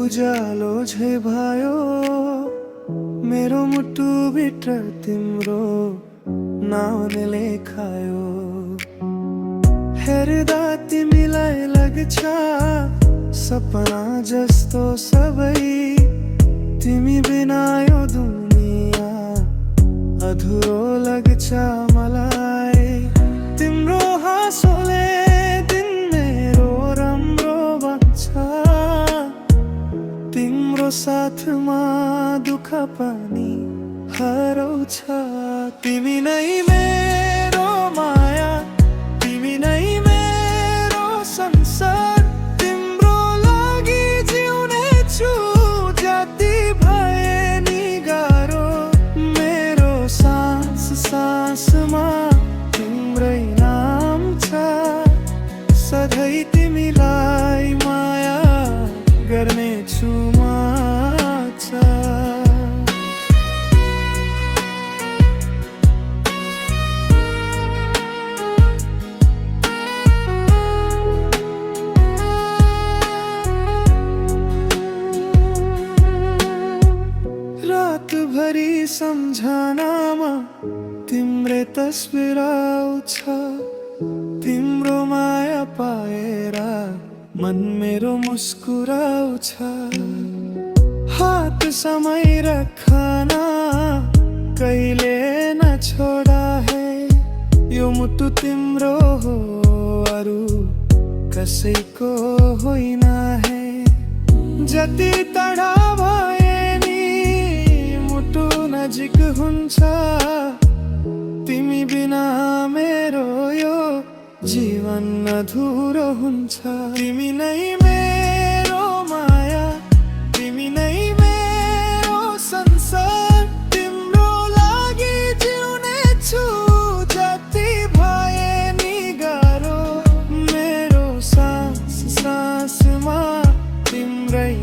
उजालो झै भयो मेरो मुटुभित्र तिम्रो नाउँले लेखायो। हेर्दा तिमीलाई लाग्छ सपना जस्तो सबै, तिमी बिना यो दुनिया अधुरो लाग्छ मलाई। तिम्रो हाँसोले दिन मेरो राम्रो बन्छ, तिम्रो साथमा दुःख पनि हराउँछ। तिमी नै मेरो माया, तिमी नै मेरो संसार, तिम्रो लागि जिउने छु जति भए नि गाह्रो। मेरो सास सासमा तिम्रै नाम छ, सधैँ तिमीलाई माया गर्नेछु। रातभरि सम्झनामा तिम्रै तस्बिर आउँछ, तिम्रो माया पाएर मन मेरो मुस्कुराउँछ। हात समय रखना कहिले न छोडा है, यो मुटु तिम्रो हो अरू कसैको होइन है। जति टाढा भए नजिक हुन्छ, तिमी बिना मेरो यो जीवन अधुरो हुन्छ। तिमी नै मेरो माया, तिमी नै मेरो संसार, तिम्रो लागि जिउने छु जति भए नि गाह्रो। मेरो सास सासमा तिम्रै